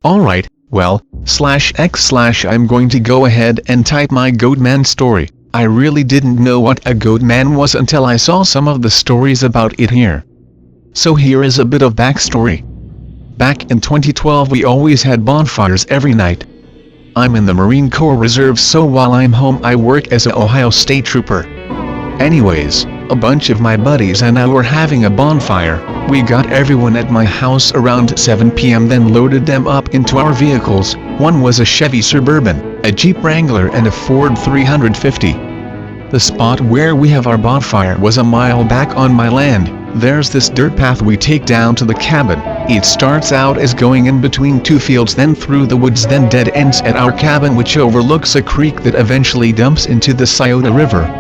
Alright, well, /x/ I'm going to go ahead and type my Goatman story. I really didn't know what a Goatman was until I saw some of the stories about it here. So here is a bit of backstory. Back in 2012 we always had bonfires every night. I'm in the Marine Corps Reserve, so while I'm home I work as an Ohio State Trooper. Anyways, a bunch of my buddies and I were having a bonfire. We got everyone at my house around 7 p.m. then loaded them up into our vehicles. One was a Chevy Suburban, a Jeep Wrangler and a Ford 350. The spot where we have our bonfire was a mile back on my land. There's this dirt path we take down to the cabin. It starts out as going in between two fields, then through the woods, then dead ends at our cabin, which overlooks a creek that eventually dumps into the Scioto River.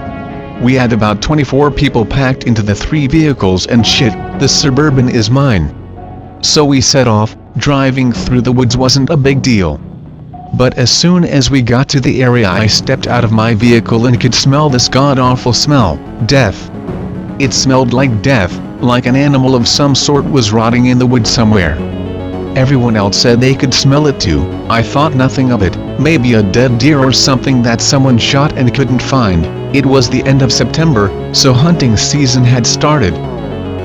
We had about 24 people packed into the 3 vehicles, and shit, the Suburban is mine. So we set off. Driving through the woods wasn't a big deal. But as soon as we got to the area I stepped out of my vehicle and could smell this god-awful smell, death. It smelled like death, like an animal of some sort was rotting in the woods somewhere. Everyone else said they could smell it too. I thought nothing of it, maybe a dead deer or something that someone shot and couldn't find. It was the end of September, so hunting season had started.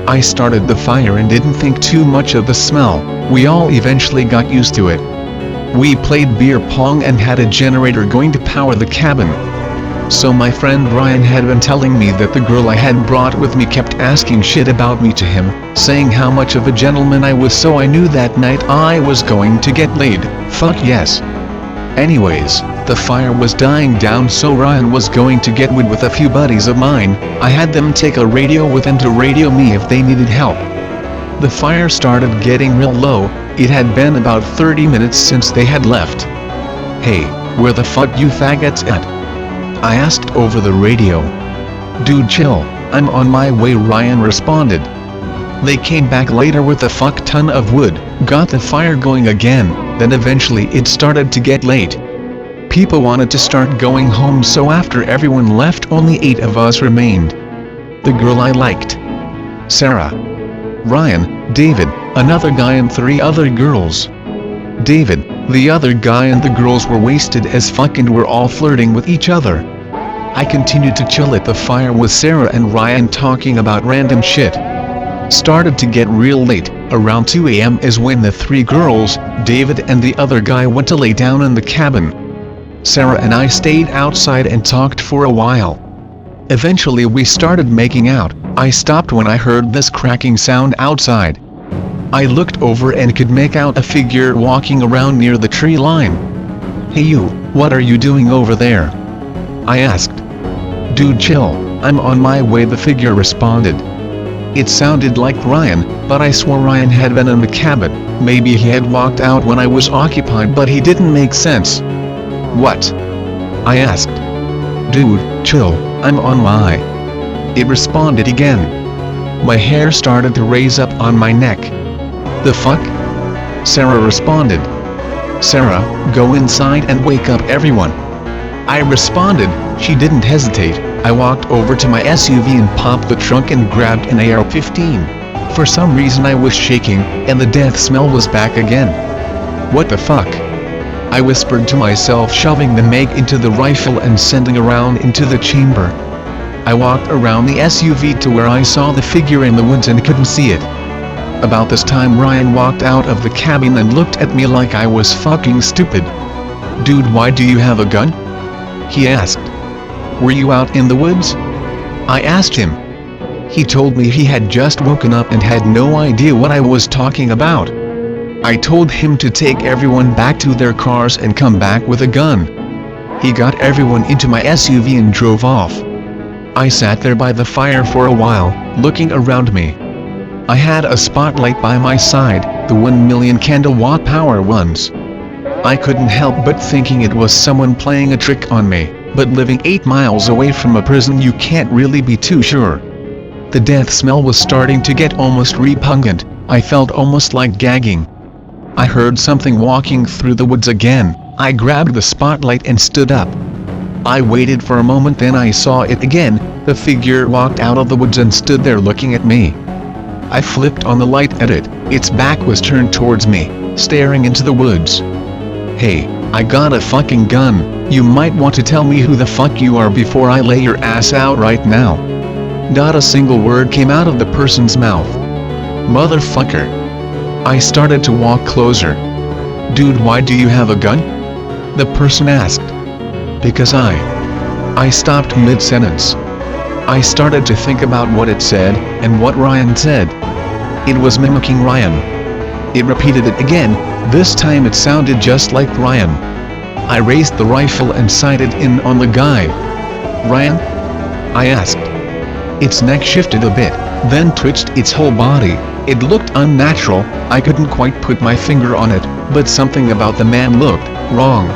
I started the fire and didn't think too much of the smell. We all eventually got used to it. We played beer pong and had a generator going to power the cabin. So my friend Ryan had been telling me that the girl I had brought with me kept asking shit about me to him, saying how much of a gentleman I was, so I knew that night I was going to get laid. Fuck yes. Anyways, the fire was dying down, so Ryan was going to get wood with a few buddies of mine. I had them take a radio with them to radio me if they needed help. The fire started getting real low. It had been about 30 minutes since they had left. "Hey, where the fuck you faggots at?" I asked over the radio. "Dude, chill, I'm on my way," Ryan responded. They came back later with a fuck ton of wood, got the fire going again, then eventually it started to get late. People wanted to start going home, so after everyone left only 8 of us remained. The girl I liked, Sarah, Ryan, David, another guy and 3 other girls. David, the other guy and the girls were wasted as fuck and were all flirting with each other. I continued to chill at the fire with Sarah and Ryan talking about random shit. Started to get real late. Around 2 a.m. is when the 3 girls, David and the other guy, went to lay down in the cabin. Sarah and I stayed outside and talked for a while. Eventually we started making out. I stopped when I heard this cracking sound outside. I looked over and could make out a figure walking around near the tree line. "Hey you, what are you doing over there?" I asked. "Dude, chill, I'm on my way," the figure responded. It sounded like Ryan, but I swore Ryan had been in the cabin. Maybe he had walked out when I was occupied, but he didn't make sense. "What?" I asked. "Dude, chill, I'm on my..." It responded again. My hair started to raise up on my neck. "The fuck?" Sarah responded. "Sarah, go inside and wake up everyone." I responded. She didn't hesitate. I walked over to my SUV and popped the trunk and grabbed an AR-15. For some reason I was shaking, and the death smell was back again. "What the fuck?" I whispered to myself, shoving the mag into the rifle and sending around into the chamber. I walked around the SUV to where I saw the figure in the woods and couldn't see it. About this time Ryan walked out of the cabin and looked at me like I was fucking stupid. "Dude, why do you have a gun?" he asked. "Were you out in the woods?" I asked him. He told me he had just woken up and had no idea what I was talking about. I told him to take everyone back to their cars and come back with a gun. He got everyone into my SUV and drove off. I sat there by the fire for a while, looking around me. I had a spotlight by my side, the 1,000,000 kW power ones. I couldn't help but thinking it was someone playing a trick on me, but living 8 miles away from a prison you can't really be too sure. The death smell was starting to get almost repugnant. I felt almost like gagging. I heard something walking through the woods again. I grabbed the spotlight and stood up. I waited for a moment, then I saw it again. The figure walked out of the woods and stood there looking at me. I flipped on the light at it. Its back was turned towards me. staring into the woods. "Hey, I got a fucking gun, you might want to tell me who the fuck you are before I lay your ass out right now." Not a single word came out of the person's mouth. "Motherfucker." I started to walk closer. "Dude, why do you have a gun?" the person asked. "Because I stopped mid-sentence. I started to think about what it said, and what Ryan said. It was mimicking Ryan. It repeated it again, this time it sounded just like Ryan. I raised the rifle and sighted in on the guy. "Ryan?" I asked. Its neck shifted a bit, then twitched its whole body. It looked unnatural, I couldn't quite put my finger on it, but something about the man looked wrong.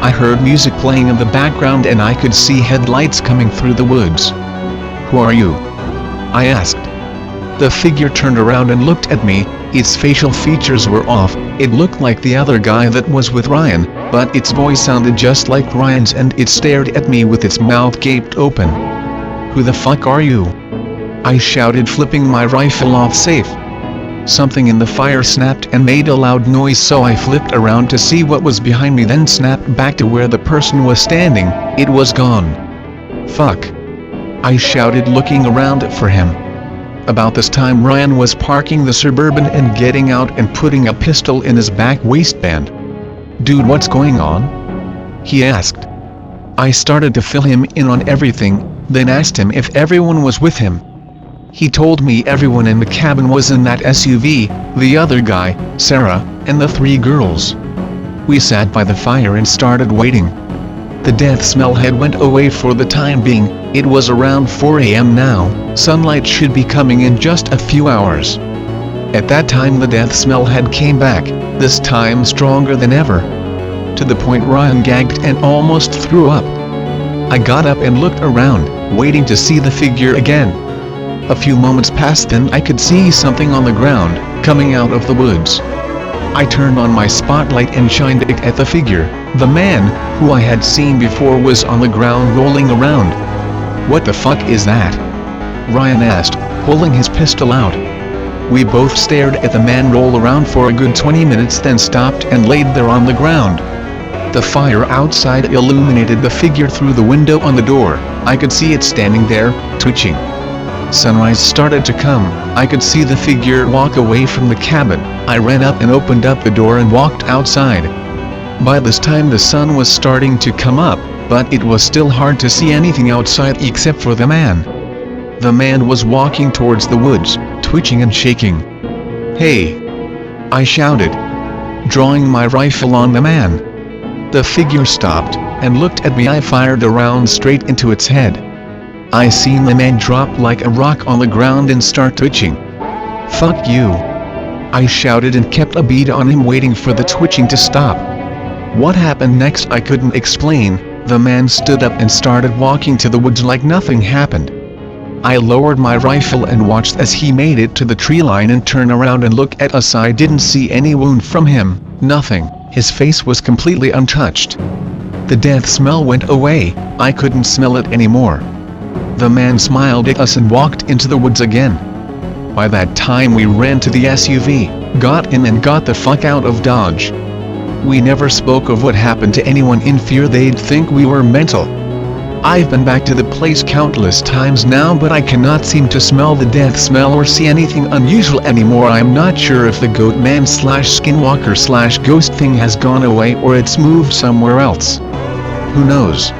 I heard music playing in the background and I could see headlights coming through the woods. "Who are you?" I asked. The figure turned around and looked at me. Its facial features were off, it looked like the other guy that was with Ryan, but its voice sounded just like Ryan's and it stared at me with its mouth gaped open. "Who the fuck are you?" I shouted, flipping my rifle off safe. Something in the fire snapped and made a loud noise, so I flipped around to see what was behind me, then snapped back to where the person was standing. It was gone. "Fuck!" I shouted, looking around for him. About this time Ryan was parking the Suburban and getting out and putting a pistol in his back waistband. "Dude, what's going on?" he asked. I started to fill him in on everything, then asked him if everyone was with him. He told me everyone in the cabin was in that SUV, the other guy, Sarah, and the 3 girls. We sat by the fire and started waiting. The death smell had went away for the time being. It was around 4 a.m. now, sunlight should be coming in just a few hours. At that time the death smell had came back, this time stronger than ever. To the point Ryan gagged and almost threw up. I got up and looked around, waiting to see the figure again. A few moments passed, then I could see something on the ground, coming out of the woods. I turned on my spotlight and shined it at the figure. The man, who I had seen before, was on the ground rolling around. "What the fuck is that?" Ryan asked, pulling his pistol out. We both stared at the man roll around for a good 20 minutes, then stopped and laid there on the ground. The fire outside illuminated the figure through the window on the door. I could see it standing there, twitching. Sunrise started to come. I could see the figure walk away from the cabin. I ran up and opened up the door and walked outside. By this time the sun was starting to come up, but it was still hard to see anything outside except for the man. The man was walking towards the woods, twitching and shaking. "Hey!" I shouted, drawing my rifle on the man. The figure stopped and looked at me. I fired a round straight into its head. I seen the man drop like a rock on the ground and start twitching. "Fuck you!" I shouted and kept a bead on him, waiting for the twitching to stop. What happened next I couldn't explain. The man stood up and started walking to the woods like nothing happened. I lowered my rifle and watched as he made it to the tree line and turned around and looked at us. I didn't see any wound from him, nothing. His face was completely untouched. The death smell went away. I couldn't smell it anymore. The man smiled at us and walked into the woods again. By that time we ran to the SUV, got in and got the fuck out of Dodge. We never spoke of what happened to anyone in fear they'd think we were mental. I've been back to the place countless times now, but I cannot seem to smell the death smell or see anything unusual anymore. I'm not sure if the Goatman / Skinwalker / ghost thing has gone away or it's moved somewhere else. Who knows?